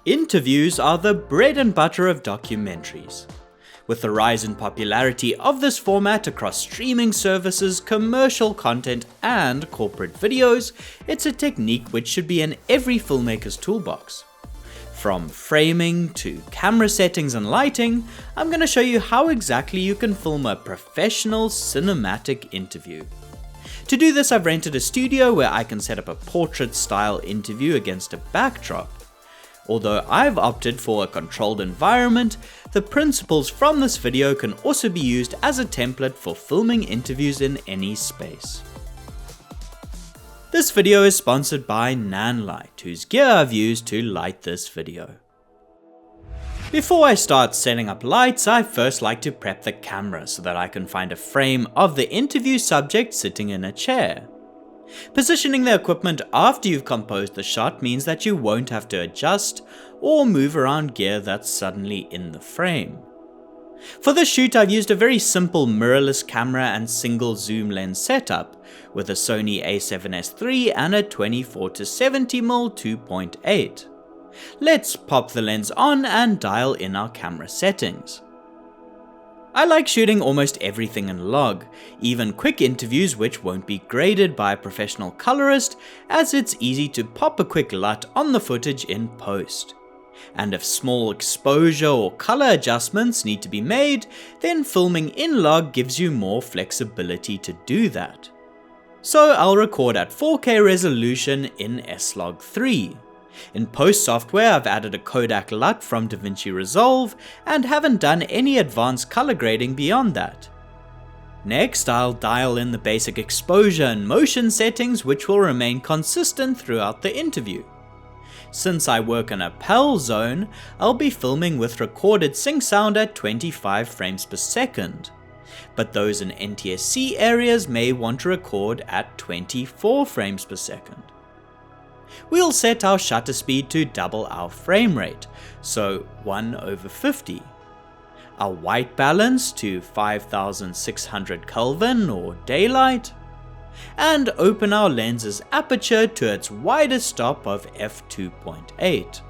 Interviews are the bread and butter of documentaries. With the rise in popularity of this format across streaming services, commercial content, and corporate videos, it's a technique which should be in every filmmaker's toolbox. From framing to camera settings and lighting, I'm going to show you how exactly you can film a professional cinematic interview. To do this, I've rented a studio where I can set up a portrait-style interview against a backdrop. Although I've opted for a controlled environment, the principles from this video can also be used as a template for filming interviews in any space. This video is sponsored by Nanlite, whose gear I've used to light this video. Before I start setting up lights, I first like to prep the camera so that I can find a frame of the interview subject sitting in a chair. Positioning the equipment after you've composed the shot means that you won't have to adjust or move around gear that's suddenly in the frame. For this shoot, I've used a very simple mirrorless camera and single zoom lens setup with a Sony a7S III and a 24-70mm 2.8. Let's pop the lens on and dial in our camera settings. I like shooting almost everything in log, even quick interviews which won't be graded by a professional colorist, as it's easy to pop a quick LUT on the footage in post. And if small exposure or color adjustments need to be made, then filming in log gives you more flexibility to do that. So I'll record at 4K resolution in S-Log 3. In post software, I've added a Kodak LUT from DaVinci Resolve and haven't done any advanced color grading beyond that. Next, I'll dial in the basic exposure and motion settings, which will remain consistent throughout the interview. Since I work in a PAL zone, I'll be filming with recorded sync sound at 25 frames per second. But those in NTSC areas may want to record at 24 frames per second. We'll set our shutter speed to double our frame rate, so 1/50. Our white balance to 5600 Kelvin or daylight, and open our lens's aperture to its widest stop of f2.8.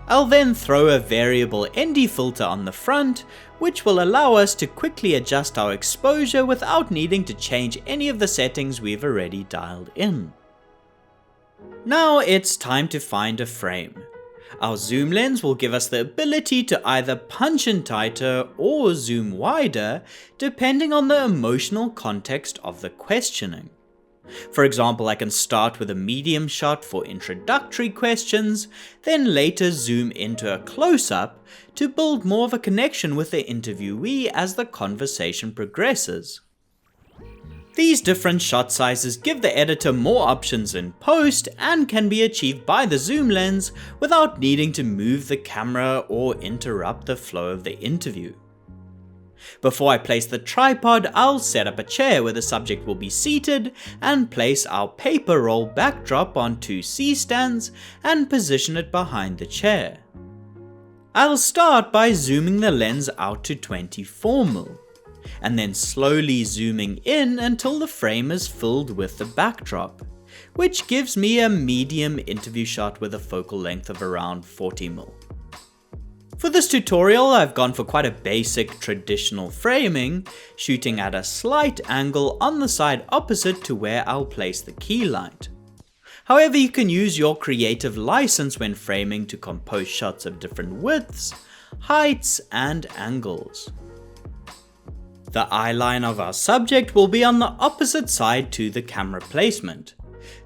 I'll then throw a variable ND filter on the front, which will allow us to quickly adjust our exposure without needing to change any of the settings we've already dialed in. Now it's time to find a frame. Our zoom lens will give us the ability to either punch in tighter or zoom wider, depending on the emotional context of the questioning. For example, I can start with a medium shot for introductory questions, then later zoom into a close-up to build more of a connection with the interviewee as the conversation progresses. These different shot sizes give the editor more options in post and can be achieved by the zoom lens without needing to move the camera or interrupt the flow of the interview. Before I place the tripod, I'll set up a chair where the subject will be seated and place our paper roll backdrop on 2 C-stands and position it behind the chair. I'll start by zooming the lens out to 24mm. And then slowly zooming in until the frame is filled with the backdrop, which gives me a medium interview shot with a focal length of around 40mm. For this tutorial, I've gone for quite a basic traditional framing, shooting at a slight angle on the side opposite to where I'll place the key light. However, you can use your creative license when framing to compose shots of different widths, heights, and angles. The eye line of our subject will be on the opposite side to the camera placement.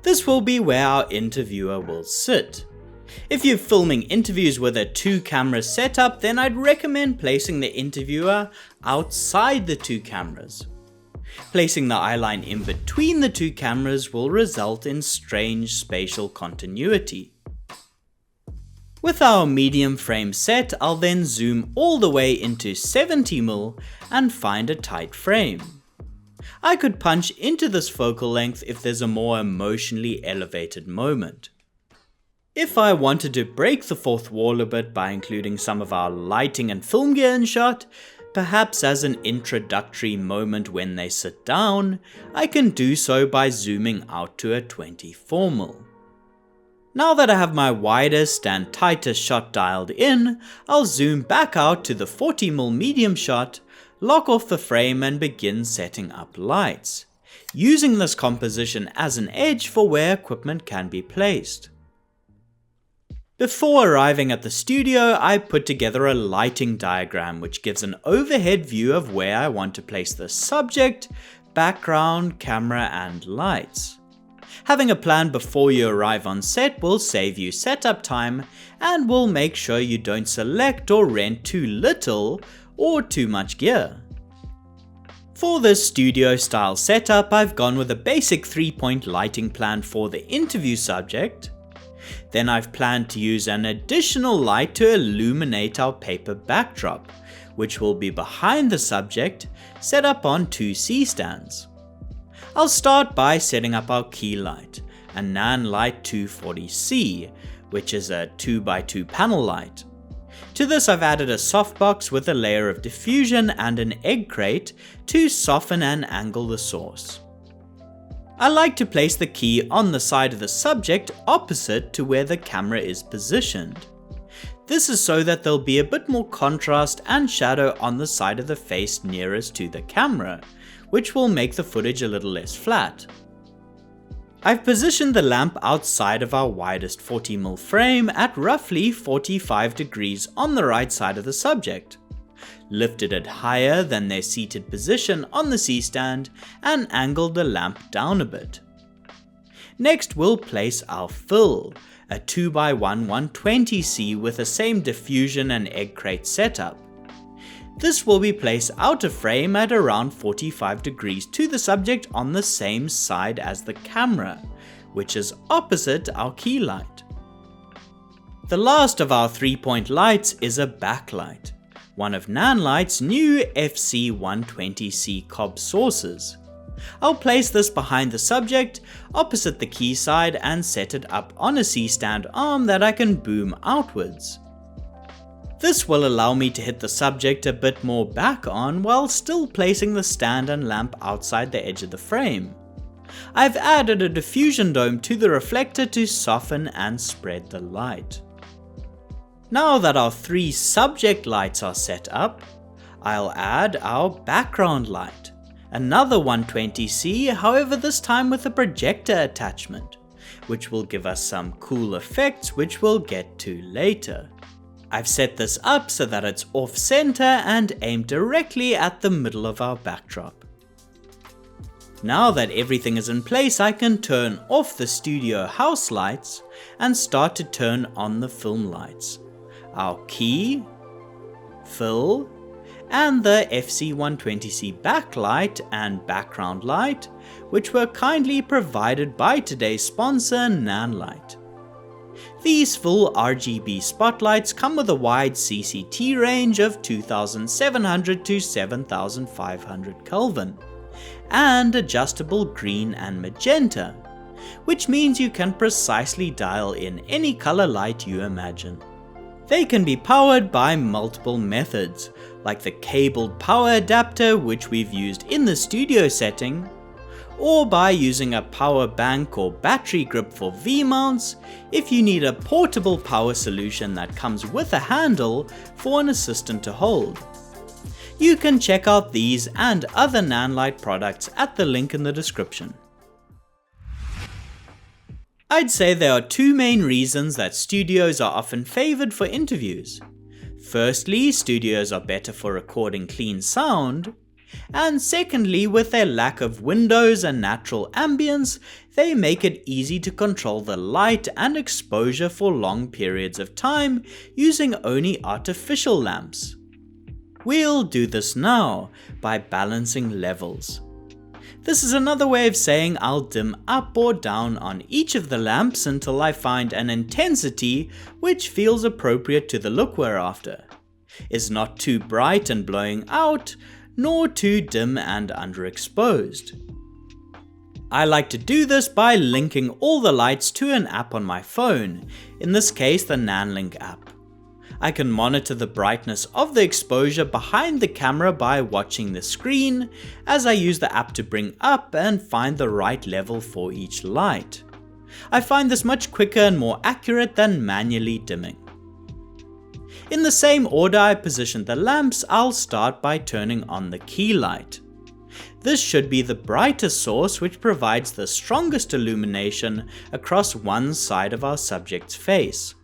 This will be where our interviewer will sit. If you're filming interviews with a 2-camera setup, then I'd recommend placing the interviewer outside the 2 cameras. Placing the eye line in between the 2 cameras will result in strange spatial continuity. With our medium frame set, I'll then zoom all the way into 70mm and find a tight frame. I could punch into this focal length if there's a more emotionally elevated moment. If I wanted to break the fourth wall a bit by including some of our lighting and film gear in shot, perhaps as an introductory moment when they sit down, I can do so by zooming out to a 24mm. Now that I have my widest and tightest shot dialed in, I'll zoom back out to the 40mm medium shot, lock off the frame and begin setting up lights, using this composition as an edge for where equipment can be placed. Before arriving at the studio, I put together a lighting diagram which gives an overhead view of where I want to place the subject, background, camera and lights. Having a plan before you arrive on set will save you setup time and will make sure you don't select or rent too little or too much gear. For this studio style setup, I've gone with a basic 3-point lighting plan for the interview subject. Then I've planned to use an additional light to illuminate our paper backdrop, which will be behind the subject, set up on 2 C-stands. I'll start by setting up our key light, a Nanlite 240C, which is a 2x2 panel light. To this I've added a softbox with a layer of diffusion and an egg crate to soften and angle the source. I like to place the key on the side of the subject opposite to where the camera is positioned. This is so that there'll be a bit more contrast and shadow on the side of the face nearest to the camera, which will make the footage a little less flat. I've positioned the lamp outside of our widest 40mm frame at roughly 45 degrees on the right side of the subject, lifted it higher than their seated position on the C-stand and angled the lamp down a bit. Next we'll place our fill, a 2x1 120C with the same diffusion and egg crate setup. This will be placed out of frame at around 45 degrees to the subject on the same side as the camera, which is opposite our key light. The last of our 3-point lights is a backlight, one of Nanlite's new FC120C cob sources. I'll place this behind the subject, opposite the key side and set it up on a C-stand arm that I can boom outwards. This will allow me to hit the subject a bit more back on while still placing the stand and lamp outside the edge of the frame. I've added a diffusion dome to the reflector to soften and spread the light. Now that our 3 subject lights are set up, I'll add our background light, another 120C, however this time with a projector attachment, which will give us some cool effects which we'll get to later. I've set this up so that it's off center and aimed directly at the middle of our backdrop. Now that everything is in place, I can turn off the studio house lights and start to turn on the film lights, our key, fill, and the FC120C backlight and background light, which were kindly provided by today's sponsor Nanlite. These full RGB spotlights come with a wide CCT range of 2700 to 7500 Kelvin and adjustable green and magenta, which means you can precisely dial in any color light you imagine. They can be powered by multiple methods, like the cabled power adapter which we've used in the studio setting, or by using a power bank or battery grip for V-mounts if you need a portable power solution that comes with a handle for an assistant to hold. You can check out these and other Nanlite products at the link in the description. I'd say there are 2 main reasons that studios are often favored for interviews. Firstly, studios are better for recording clean sound. And secondly, with their lack of windows and natural ambience, they make it easy to control the light and exposure for long periods of time using only artificial lamps. We'll do this now by balancing levels. This is another way of saying I'll dim up or down on each of the lamps until I find an intensity which feels appropriate to the look we're after. It's not too bright and blowing out, nor too dim and underexposed. I like to do this by linking all the lights to an app on my phone, in this case the Nanlink app. I can monitor the brightness of the exposure behind the camera by watching the screen as I use the app to bring up and find the right level for each light. I find this much quicker and more accurate than manually dimming. In the same order I positioned the lamps, I'll start by turning on the key light. This should be the brightest source which provides the strongest illumination across one side of our subject's face.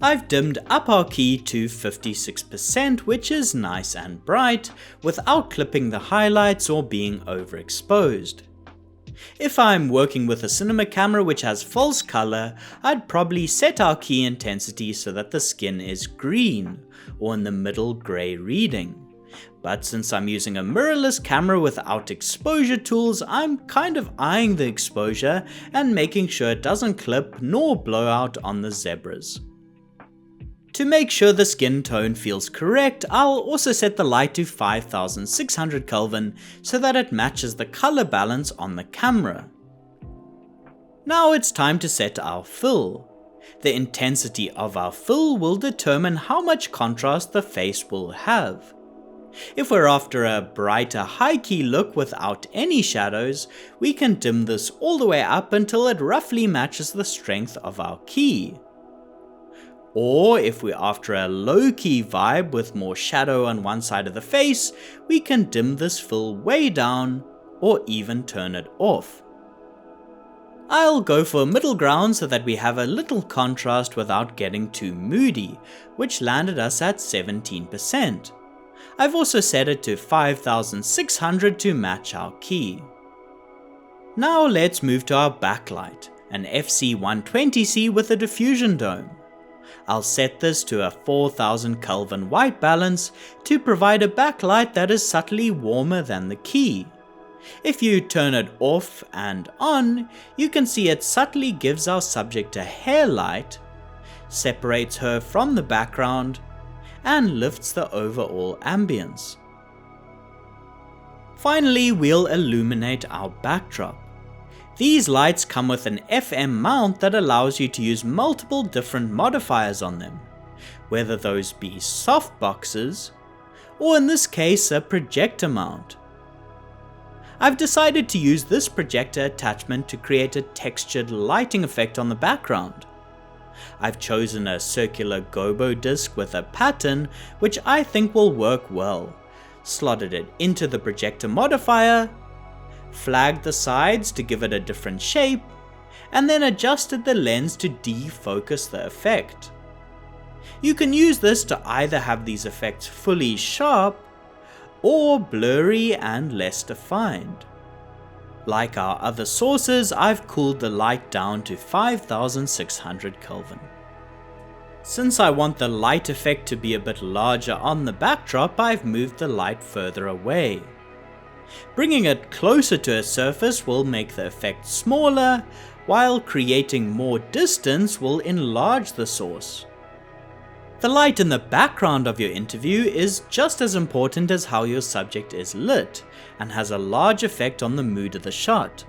I've dimmed up our key to 56%, which is nice and bright, without clipping the highlights or being overexposed. If I'm working with a cinema camera which has false color, I'd probably set our key intensity so that the skin is green, or in the middle grey reading. But since I'm using a mirrorless camera without exposure tools, I'm kind of eyeing the exposure and making sure it doesn't clip nor blow out on the zebras. To make sure the skin tone feels correct, I'll also set the light to 5600 Kelvin so that it matches the color balance on the camera. Now it's time to set our fill. The intensity of our fill will determine how much contrast the face will have. If we're after a brighter high-key look without any shadows, we can dim this all the way up until it roughly matches the strength of our key. Or if we're after a low-key vibe with more shadow on one side of the face, we can dim this fill way down or even turn it off. I'll go for a middle ground so that we have a little contrast without getting too moody, which landed us at 17%. I've also set it to 5600 to match our key. Now let's move to our backlight, an FC120C with a diffusion dome. I'll set this to a 4000 Kelvin white balance to provide a backlight that is subtly warmer than the key. If you turn it off and on, you can see it subtly gives our subject a hair light, separates her from the background, and lifts the overall ambience. Finally, we'll illuminate our backdrop. These lights come with an FM mount that allows you to use multiple different modifiers on them, whether those be soft boxes, or in this case a projector mount. I've decided to use this projector attachment to create a textured lighting effect on the background. I've chosen a circular gobo disc with a pattern which I think will work well, slotted it into the projector modifier, flagged the sides to give it a different shape, and then adjusted the lens to defocus the effect. You can use this to either have these effects fully sharp or blurry and less defined. Like our other sources, I've cooled the light down to 5600 Kelvin. Since I want the light effect to be a bit larger on the backdrop, I've moved the light further away. Bringing it closer to a surface will make the effect smaller, while creating more distance will enlarge the source. The light in the background of your interview is just as important as how your subject is lit, and has a large effect on the mood of the shot.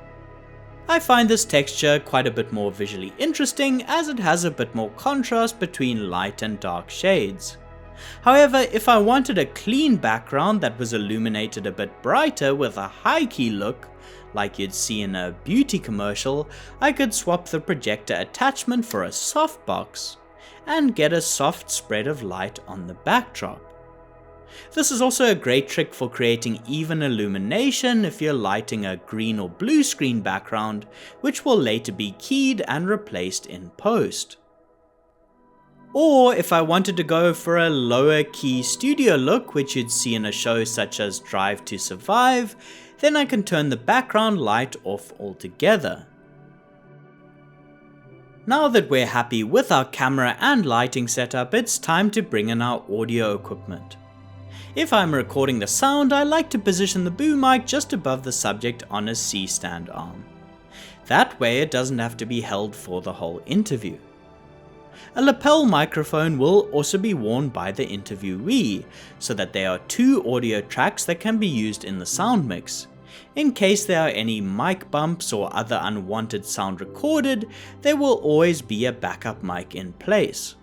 I find this texture quite a bit more visually interesting as it has a bit more contrast between light and dark shades. However, if I wanted a clean background that was illuminated a bit brighter with a high key look, like you'd see in a beauty commercial, I could swap the projector attachment for a softbox and get a soft spread of light on the backdrop. This is also a great trick for creating even illumination if you're lighting a green or blue screen background, which will later be keyed and replaced in post. Or if I wanted to go for a lower key studio look, which you'd see in a show such as Drive to Survive, then I can turn the background light off altogether. Now that we're happy with our camera and lighting setup, it's time to bring in our audio equipment. If I'm recording the sound, I like to position the boom mic just above the subject on a C-stand arm. That way it doesn't have to be held for the whole interview. A lapel microphone will also be worn by the interviewee, so that there are two audio tracks that can be used in the sound mix. In case there are any mic bumps or other unwanted sound recorded, there will always be a backup mic in place.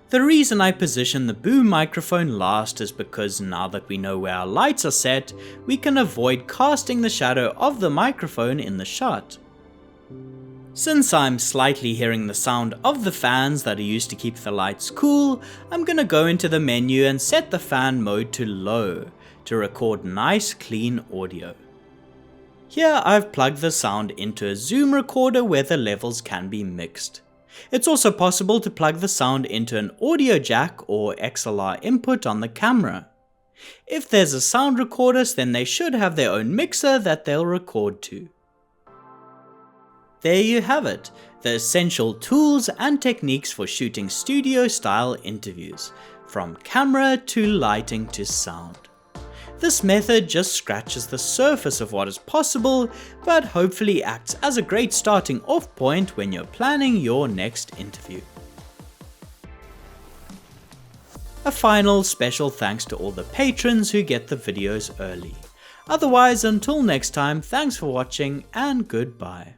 The reason I position the boom microphone last is because now that we know where our lights are set, we can avoid casting the shadow of the microphone in the shot. Since I'm slightly hearing the sound of the fans that are used to keep the lights cool, I'm gonna go into the menu and set the fan mode to low to record nice clean audio. Here I've plugged the sound into a zoom recorder where the levels can be mixed. It's also possible to plug the sound into an audio jack or XLR input on the camera. If there's a sound recorder, then they should have their own mixer that they'll record to. There you have it, the essential tools and techniques for shooting studio-style interviews, from camera to lighting to sound. This method just scratches the surface of what is possible, but hopefully acts as a great starting off point when you're planning your next interview. A final special thanks to all the patrons who get the videos early. Otherwise, until next time, thanks for watching and goodbye.